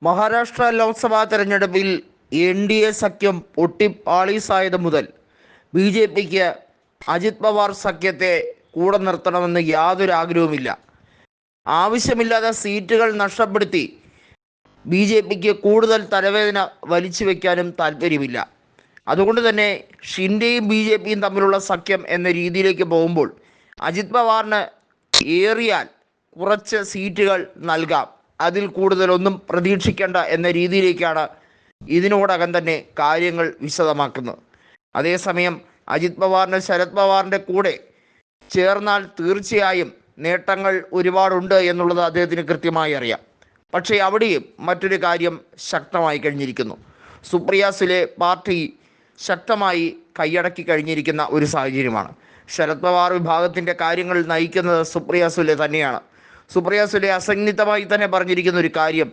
മഹാരാഷ്ട്ര ലോക്സഭാ തെരഞ്ഞെടുപ്പിൽ എൻ.ഡി.എ സഖ്യം പൊട്ടിപ്പാളീസായത് മുതൽ ബി.ജെ.പിക്ക് അജിത് പവാർ സഖ്യത്തെ കൂടെ നിർത്തണമെന്ന് യാതൊരു ആഗ്രഹവുമില്ല. ആവശ്യമില്ലാതെ സീറ്റുകൾ നഷ്ടപ്പെടുത്തി ബി.ജെ.പിക്ക് കൂടുതൽ തലവേദന വലിച്ചു വയ്ക്കാനും താല്പര്യമില്ല. അതുകൊണ്ട് തന്നെ ഷിൻഡെയും ബി.ജെ.പിയും തമ്മിലുള്ള സഖ്യം എന്ന രീതിയിലേക്ക് പോകുമ്പോൾ അജിത് പവാറിന് ഏറിയാൽ കുറച്ച് സീറ്റുകൾ നൽകാം, അതിൽ കൂടുതലൊന്നും പ്രതീക്ഷിക്കേണ്ട എന്ന രീതിയിലേക്കാണ് ഇതിനോടകം തന്നെ കാര്യങ്ങൾ വിശദമാക്കുന്നത്. അതേസമയം അജിത് പവാറിന് ശരത് പവാറിൻ്റെ കൂടെ ചേർന്നാൽ തീർച്ചയായും നേട്ടങ്ങൾ ഒരുപാടുണ്ട് എന്നുള്ളത് അദ്ദേഹത്തിന് കൃത്യമായി അറിയാം. പക്ഷേ അവിടെയും മറ്റൊരു കാര്യം ശക്തമായി കഴിഞ്ഞിരിക്കുന്നു. സുപ്രിയ സുലെ പാർട്ടി ശക്തമായി കൈയടക്കി കഴിഞ്ഞിരിക്കുന്ന ഒരു സാഹചര്യമാണ്. ശരത് പവാർ വിഭാഗത്തിൻ്റെ കാര്യങ്ങൾ നയിക്കുന്നത് സുപ്രിയ സുലെ തന്നെയാണ്. സുപ്രിയ സുലെ അസന്നിഗ്ധമായി തന്നെ പറഞ്ഞിരിക്കുന്ന ഒരു കാര്യം,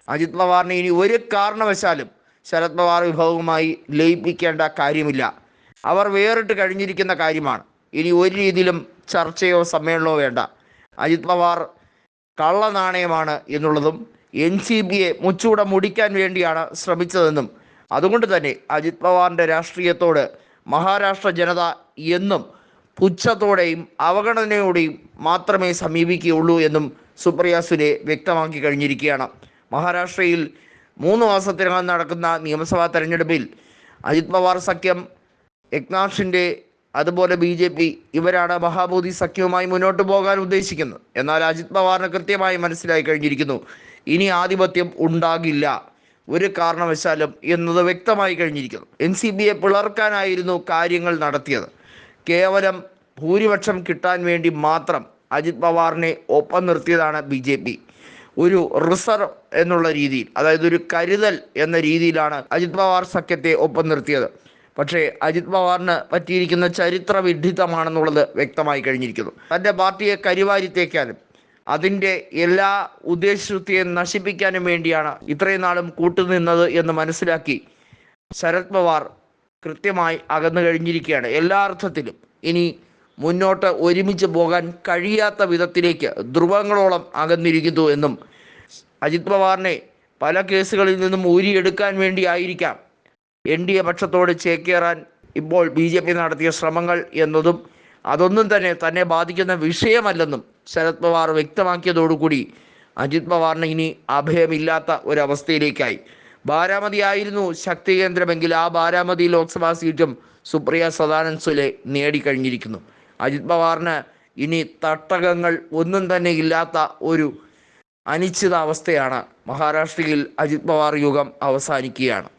അജിത് പവാറിനെ ഇനി ഒരു കാരണവശാലും ശരത് പവാർ വിഭാഗവുമായി ലയിപ്പിക്കേണ്ട കാര്യമില്ല. അവർ വേറിട്ട് കഴിഞ്ഞിരിക്കുന്ന കാര്യമാണ്. ഇനി ഒരു രീതിയിലും ചർച്ചയോ സമ്മേളനമോ വേണ്ട. അജിത് പവാർ കള്ളനാണയമാണ് എന്നുള്ളതും NCPയെ മുച്ചൂടെ മുടിക്കാൻ വേണ്ടിയാണ് ശ്രമിച്ചതെന്നും അതുകൊണ്ട് തന്നെ അജിത് പവാറിൻ്റെ രാഷ്ട്രീയത്തോട് മഹാരാഷ്ട്ര ജനത എന്നും പുച്ഛത്തോടെയും അവഗണനയോടെയും മാത്രമേ സമീപിക്കുകയുള്ളൂ എന്നും സുപ്രിയ സുലെ വ്യക്തമാക്കി കഴിഞ്ഞിരിക്കുകയാണ്. മഹാരാഷ്ട്രയിൽ 3 മാസത്തിനകം നടക്കുന്ന നിയമസഭാ തെരഞ്ഞെടുപ്പിൽ അജിത് പവാർ സഖ്യം, ഏക്നാഥ് ഷിൻഡെ അതുപോലെ ബി.ജെ.പി ഇവരാണ് മഹാബോധി സഖ്യവുമായി മുന്നോട്ട് പോകാൻ ഉദ്ദേശിക്കുന്നത്. എന്നാൽ അജിത് പവാറിന് കൃത്യമായി മനസ്സിലായി കഴിഞ്ഞിരിക്കുന്നു, ഇനി ആധിപത്യം ഉണ്ടാകില്ല ഒരു കാരണവശാലും എന്നത് വ്യക്തമായി കഴിഞ്ഞിരിക്കുന്നു. NCPയെ പിളർക്കാനായിരുന്നു കാര്യങ്ങൾ നടത്തിയത്. കേവലം ഭൂരിപക്ഷം കിട്ടാൻ വേണ്ടി മാത്രം അജിത് പവാറിനെ ഒപ്പം നിർത്തിയതാണ് ബി.ജെ.പി. ഒരു റിസർവ് എന്നുള്ള രീതിയിൽ, അതായത് ഒരു കരുതൽ എന്ന രീതിയിലാണ് അജിത് പവാർ സഖ്യത്തെ ഒപ്പം നിർത്തിയത്. പക്ഷേ അജിത് പവാറിന് പറ്റിയിരിക്കുന്ന ചരിത്ര വിഡ്ഢിത്തമാണെന്നുള്ളത് വ്യക്തമായി കഴിഞ്ഞിരിക്കുന്നു. തൻ്റെ പാർട്ടിയെ കരിവാരിത്തേക്കാനും അതിൻ്റെ എല്ലാ ഉദ്ദേശശുദ്ധിയും നശിപ്പിക്കാനും വേണ്ടിയാണ് ഇത്രയും നാളും കൂട്ടുനിന്നത് എന്ന് മനസ്സിലാക്കി ശരത് പവാർ കൃത്യമായി അകന്നു കഴിഞ്ഞിരിക്കുകയാണ്. എല്ലാ അർത്ഥത്തിലും ഇനി മുന്നോട്ട് ഒരുമിച്ച് പോകാൻ കഴിയാത്ത വിധത്തിലേക്ക് ധ്രുവങ്ങളോളം അകന്നിരിക്കുന്നു എന്നും അജിത് പവാറിനെ പല കേസുകളിൽ നിന്നും ഊരിയെടുക്കാൻ വേണ്ടിയായിരിക്കാം NDA പക്ഷത്തോട് ചേക്കേറാൻ ഇപ്പോൾ ബി.ജെ.പി നടത്തിയ ശ്രമങ്ങൾ എന്നതും അതൊന്നും തന്നെ ബാധിക്കുന്ന വിഷയമല്ലെന്നും ശരത് പവാർ വ്യക്തമാക്കിയതോടുകൂടി അജിത് പവാറിന് ഇനി അഭയമില്ലാത്ത ഒരവസ്ഥയിലേക്കായി. ബാരാമതി ആയിരുന്നു ശക്തി കേന്ദ്രമെങ്കിൽ ആ ബാരാമതി ലോക്സഭാ സീറ്റും സുപ്രിയ സദാനന്ദ് സുലെ നേടിക്കഴിഞ്ഞിരിക്കുന്നു. അജിത് പവാറിന് ഇനി തട്ടകങ്ങൾ ഒന്നും തന്നെ ഇല്ലാത്ത ഒരു അനിശ്ചിതാവസ്ഥയാണ്. മഹാരാഷ്ട്രയിൽ അജിത് പവാർ യുഗം അവസാനിക്കുകയാണ്.